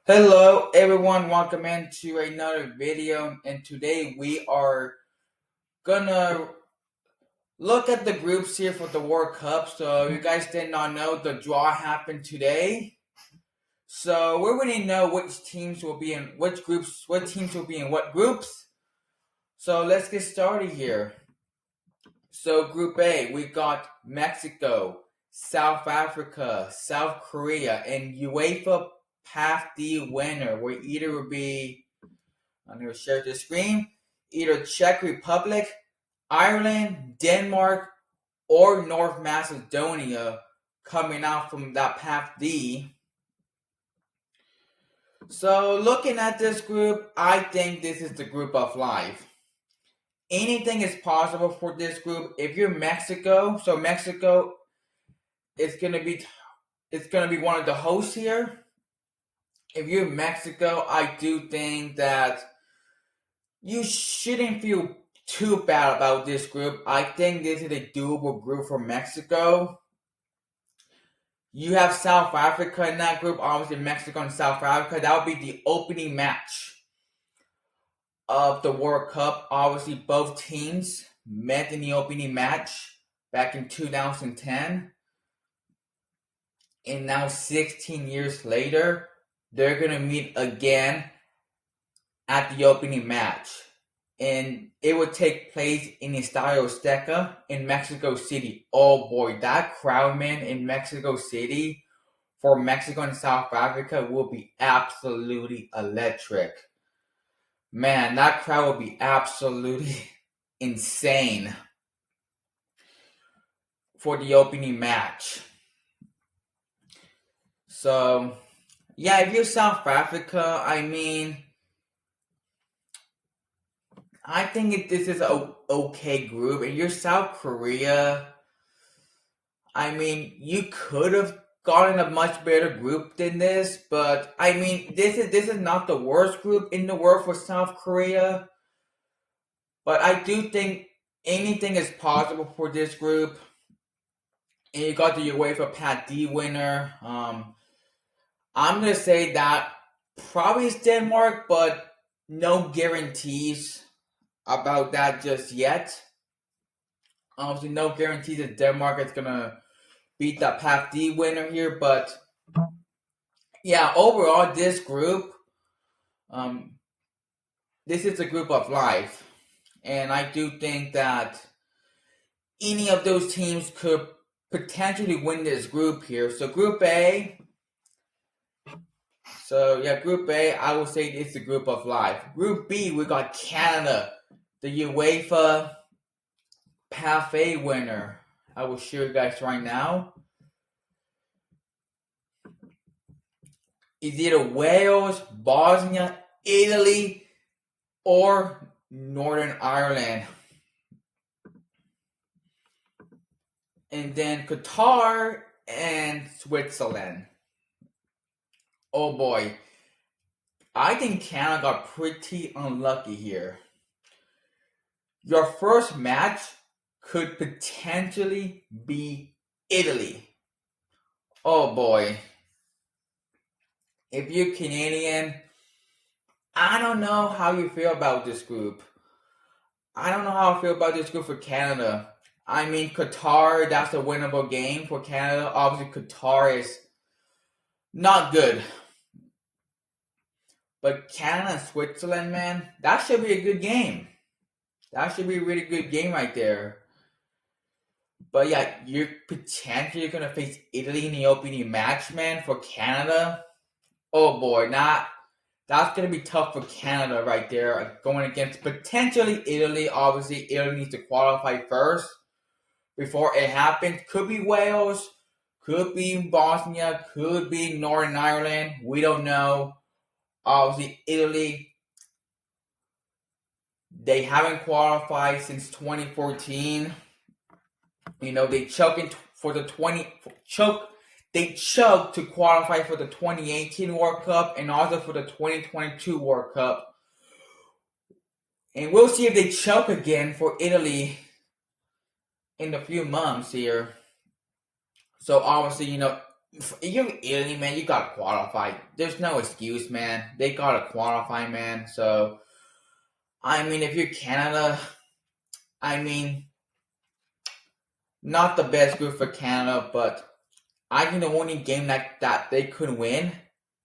Hello everyone, welcome into another video, and today we are gonna look at the groups here for the World Cup. So you guys did not know the draw happened today. So we already know which teams will be in which groups, what teams will be in what groups. So let's get started here. So Group A, we got Mexico, South Africa, South Korea, and UEFA Path D winner, where either will be, I'm going to share the screen, either Czech Republic, Ireland, Denmark, or North Macedonia coming out from that Path D. So looking at this group, I think this is the group of life. Anything is possible for this group. If you're Mexico, so Mexico is gonna be one of the hosts here. If you're Mexico, I do think that you shouldn't feel too bad about this group. I think this is a doable group for Mexico. You have South Africa in that group, obviously Mexico and South Africa. That would be the opening match of the World Cup. Obviously, both teams met in the opening match back in 2010. And now 16 years later, they're going to meet again at the opening match. And it would take place in Estadio Azteca in Mexico City. Oh boy, that crowd, man, in Mexico City for Mexico and South Africa will be absolutely electric. Man, that crowd will be absolutely insane for the opening match. So, yeah, if you're South Africa, I mean, I think this is a okay group. And you're South Korea, I mean, you could have gotten a much better group than this, but I mean, this is not the worst group in the world for South Korea. But I do think anything is possible for this group. And you got the UEFA Path D winner. I'm gonna say that probably is Denmark, but no guarantees about that just yet. Obviously, no guarantees that Denmark is gonna beat that Path D winner here, but yeah, overall, this group, um, this is a group of life, and I do think that any of those teams could potentially win this group here. So Group A, Group A, I will say it's the group of life. Group B, we got Canada, the UEFA Path A winner. I will show you guys right now. It's either Wales, Bosnia, Italy, or Northern Ireland. And then Qatar and Switzerland. Oh boy. I think Canada got pretty unlucky here. Your first match could potentially be Italy. Oh boy. If you're Canadian, I don't know how you feel about this group. I don't know how I feel about this group for Canada. I mean, Qatar, that's a winnable game for Canada. Obviously, Qatar is not good. But Canada and Switzerland, man, that should be a good game. That should be a really good game right there. But yeah, you're potentially going to face Italy in the opening match, man, for Canada. Oh boy, that's going to be tough for Canada right there. Going against potentially Italy. Obviously, Italy needs to qualify first before it happens. Could be Wales, could be Bosnia, could be Northern Ireland. We don't know. Obviously, Italy, they haven't qualified since 2014. You know, they choked to qualify for the 2018 World Cup and also for the 2022 World Cup. And we'll see if they choke again for Italy in a few months here. So obviously, You're Italy, man. You gotta qualify. There's no excuse, man. They gotta qualify, man. So, I mean, if you're Canada, I mean, not the best group for Canada, but I think the only game that they could win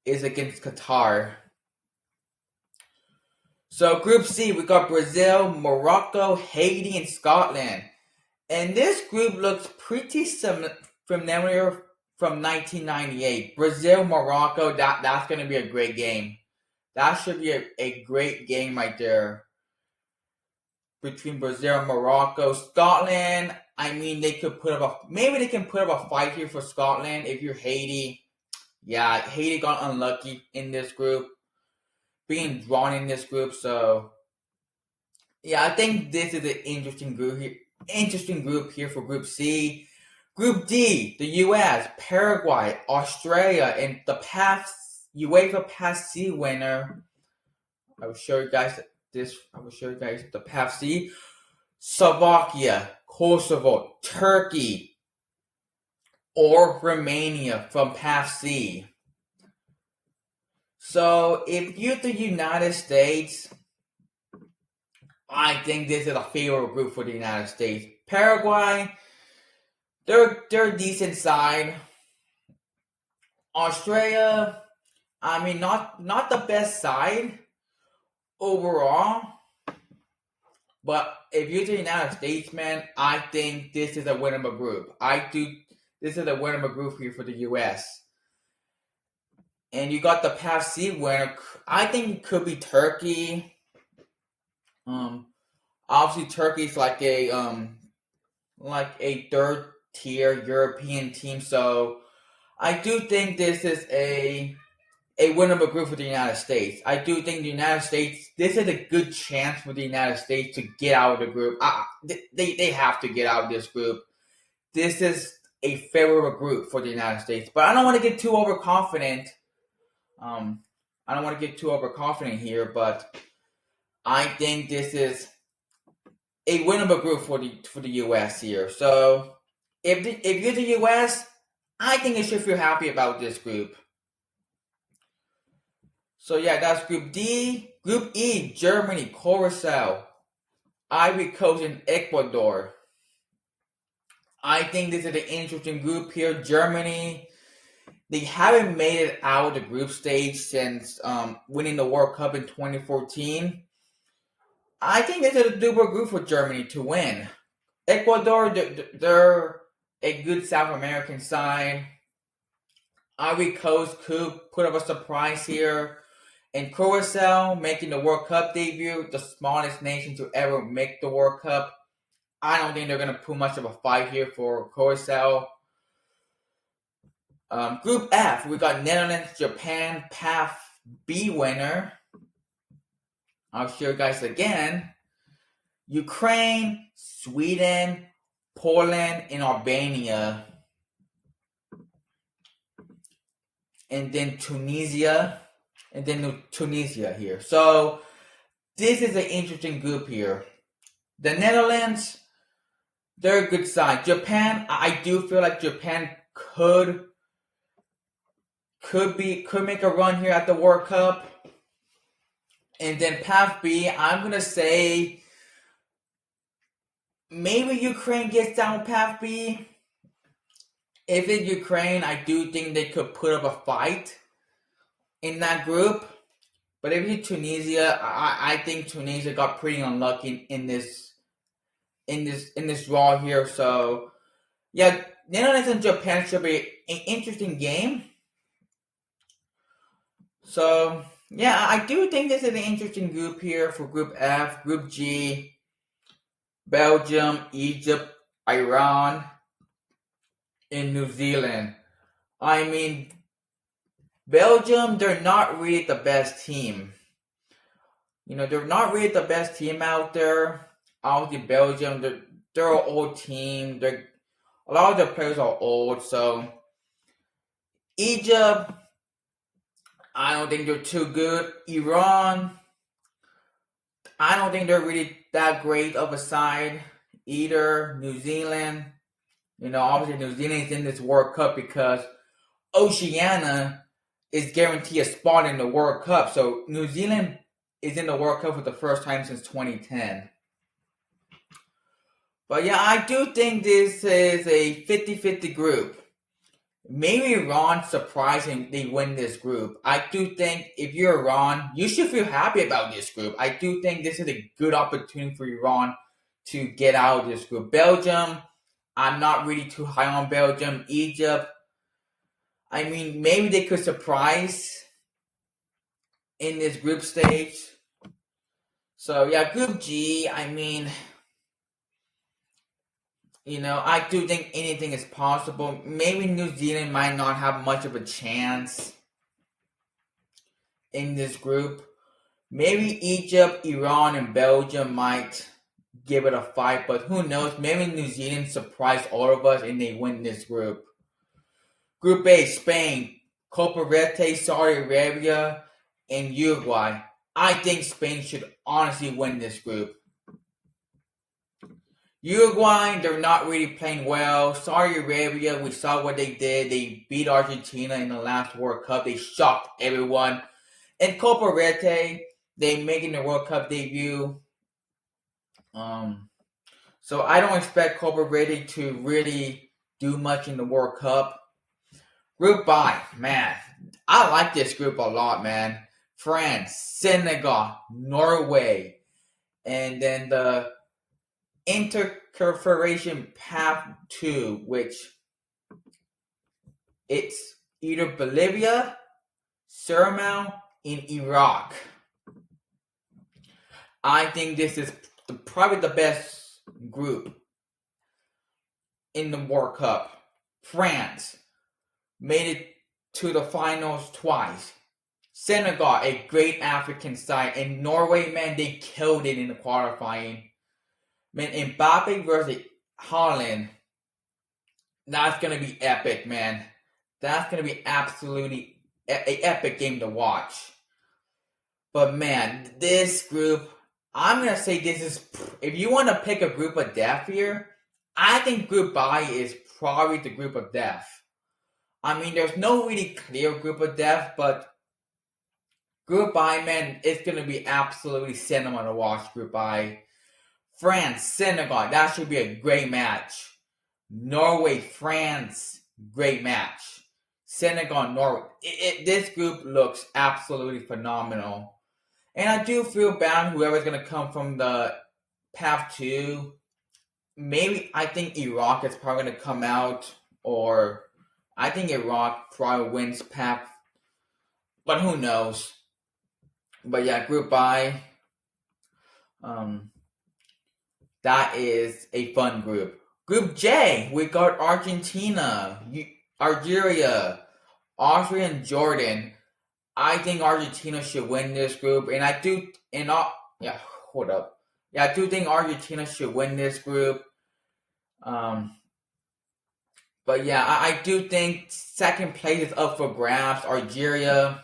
is against Qatar. So, Group C, we got Brazil, Morocco, Haiti, and Scotland. And this group looks pretty familiar from 1998. Brazil, Morocco, that's going to be a great game. That should be a great game right there between Brazil and Morocco. Scotland, I mean, they could put up maybe they can put up a fight here for Scotland. If you're Haiti, yeah, Haiti got unlucky in this group, being drawn in this group. So yeah, I think this is an interesting group here. Interesting group here for Group C. Group D, the U.S., Paraguay, Australia, and the UEFA Pass C winner. I will show you guys this. I will show you guys the Pass C. Slovakia, Kosovo, Turkey, or Romania from Pass C. So if you're the United States, I think this is a favorable group for the United States. Paraguay, they're a decent side. Australia, I mean, not the best side overall, but if you're the United States, man, I think this is a winnable group. This is a winnable group here for the U.S. And you got the Pass C winner. I think it could be Turkey. Obviously Turkey's like a third tier European team, so I do think this is a winnable group for the United States. I do think the United States, this is a good chance for the United States to get out of the group. They have to get out of this group. This is a favorable group for the United States, but I don't want to get too overconfident. I don't want to get too overconfident here, but I think this is a winnable group for the U.S. here. So if you're the U.S., I think you should feel happy about this group. So yeah, that's Group D. Group E, Germany, Curacao, Ivory Coast, and Ecuador. I think this is an interesting group here. Germany, they haven't made it out of the group stage since winning the World Cup in 2014. I think this is a doable group for Germany to win. Ecuador, they're a good South American side. Ivory Coast could put up a surprise here. And Curacao making the World Cup debut, the smallest nation to ever make the World Cup. I don't think they're going to put much of a fight here for Curacao. Group F, we got Netherlands, Japan, Path B winner. I'll show you guys again. Ukraine, Sweden, Poland, and Albania. And then Tunisia. And then Tunisia here. So, this is an interesting group here. The Netherlands, they're a good side. Japan, I do feel like Japan could make a run here at the World Cup. And then Path B, I'm going to say maybe Ukraine gets down Path B. If it's Ukraine, I do think they could put up a fight in that group. But if it's Tunisia, I think Tunisia got pretty unlucky in this draw here. So yeah, Netherlands and Japan should be an interesting game. So yeah, I do think this is an interesting group here for Group F. Group G, Belgium, Egypt, Iran, and New Zealand. I mean, Belgium, they're not really the best team. They're not really the best team out there. Obviously, Belgium, they're an old team. A lot of their players are old. So, Egypt, I don't think they're too good. Iran, I don't think they're really that great of a side either. New Zealand, obviously New Zealand is in this World Cup because Oceania is guaranteed a spot in the World Cup. So New Zealand is in the World Cup for the first time since 2010. But yeah, I do think this is a 50-50 group. Maybe Iran surprisingly win this group. I do think if you're Iran, you should feel happy about this group. I do think this is a good opportunity for Iran to get out of this group. Belgium, I'm not really too high on Belgium. Egypt, I mean, maybe they could surprise in this group stage. So yeah, Group G, I mean, I do think anything is possible. Maybe New Zealand might not have much of a chance in this group. Maybe Egypt, Iran, and Belgium might give it a fight, but who knows? Maybe New Zealand surprise all of us and they win this group. Group A, Spain, Copa Verde, Saudi Arabia, and Uruguay. I think Spain should honestly win this group. Uruguay, they're not really playing well. Saudi Arabia, we saw what they did. They beat Argentina in the last World Cup. They shocked everyone. And Copa Verde, they making the World Cup debut. So I don't expect Copa Verde to really do much in the World Cup. Group I, man, I like this group a lot, man. France, Senegal, Norway, and then the Interconfederation Path 2, which it's either Bolivia, Suriname, and Iraq. I think this is probably the best group in the World Cup. France made it to the finals twice. Senegal, a great African side, and Norway, man, they killed it in the qualifying. Man, Mbappe versus Haaland, that's gonna be epic, man. That's gonna be absolutely an epic game to watch. But man, this group, I'm gonna say this is, if you want to pick a group of death here, I think Group I is probably the group of death. I mean, there's no really clear group of death, but Group I, man, it's gonna be absolutely cinema to watch. Group I. France, Senegal, that should be a great match. Norway, France, great match. Senegal, Norway. This group looks absolutely phenomenal. And I do feel bad whoever's going to come from the Path 2. Maybe I think Iraq is probably going to come out, or I think Iraq probably wins Path, but who knows. But yeah, Group I, that is a fun group. Group J, we got Argentina, Algeria, Austria, and Jordan. I think Argentina should win this group, and I do think Argentina should win this group. But yeah, I do think second place is up for grabs. Algeria,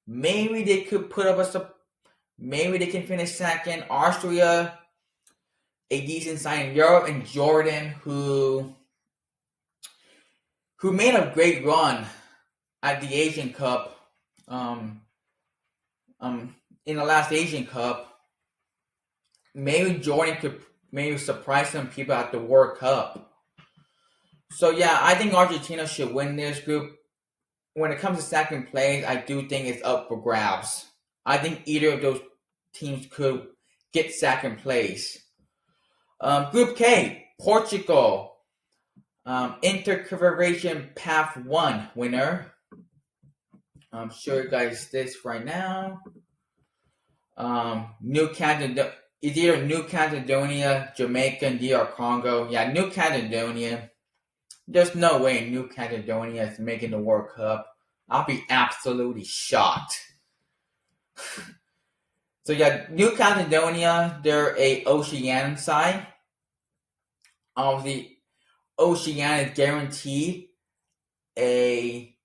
maybe they could put up maybe they can finish second. Austria, a decent side in Europe, and Jordan, who made a great run at the Asian Cup. In the last Asian Cup, maybe Jordan could surprise some people at the World Cup. So yeah, I think Argentina should win this group. When it comes to second place, I do think it's up for grabs. I think either of those teams could get second place. Group K, Portugal, Interconfederation Path 1 winner. I'm sure you guys this right now. It's either New Caledonia, Jamaica, and DR Congo. Yeah, New Caledonia. There's no way New Caledonia is making the World Cup. I'll be absolutely shocked. So yeah, New Caledonia, they're a Oceanian side. Obviously, Oceania is guaranteed a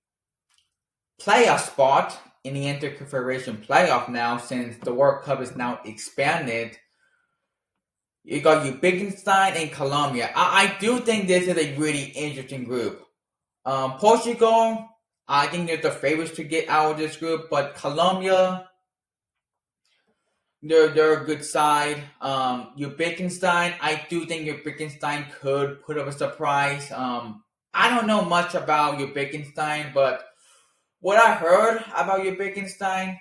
playoff spot in the Interconfederation playoff now, since the World Cup is now expanded. You got Uzbekistan and Colombia. I do think this is a really interesting group. Portugal, I think they're the favorites to get out of this group, but Colombia, they're a good side. Uzbekistan, I do think Uzbekistan could put up a surprise. I don't know much about Uzbekistan, but what I heard about Uzbekistan,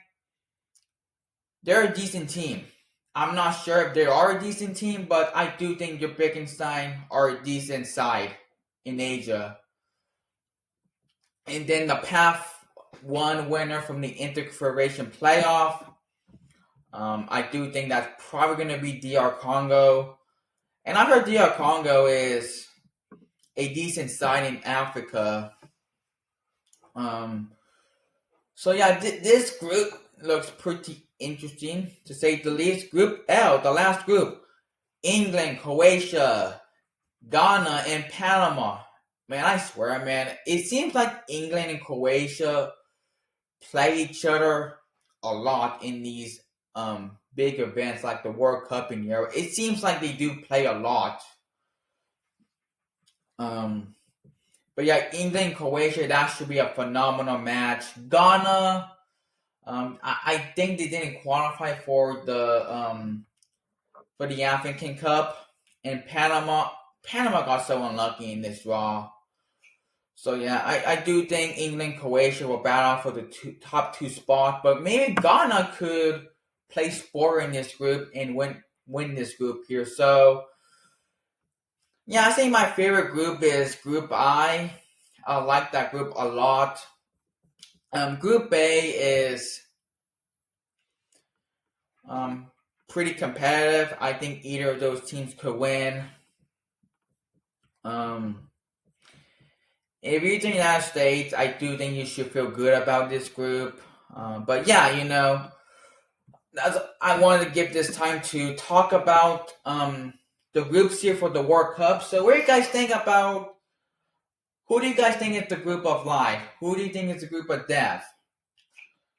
they're a decent team. I'm not sure if they are a decent team, but I do think Uzbekistan are a decent side in Asia. And then the path one winner from the Interfederation playoff. I do think that's probably going to be DR Congo. And I heard DR Congo is a decent side in Africa. So yeah, this group looks pretty interesting to say the least. Group L, the last group, England, Croatia, Ghana, and Panama. Man, I swear, man, it seems like England and Croatia play each other a lot in these big events like the World Cup in Europe. It seems like they do play a lot. But yeah, England, Croatia, that should be a phenomenal match. Ghana, I think they didn't qualify for the African Cup, and Panama got so unlucky in this draw. So yeah, I do think England, Croatia will battle for the top two spots, but maybe Ghana could place four in this group and win this group here. So yeah, I think my favorite group is Group I. I like that group a lot. Group A is pretty competitive. I think either of those teams could win. If you're in the United States, I do think you should feel good about this group. But yeah, I wanted to give this time to talk about the groups here for the World Cup. So what do you guys think about, who do you guys think is the group of life? Who do you think is the group of death?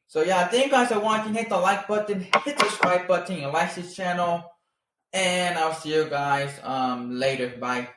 So yeah, thank you guys for watching. Hit the like button, hit the subscribe button, and like this channel. And I'll see you guys later. Bye.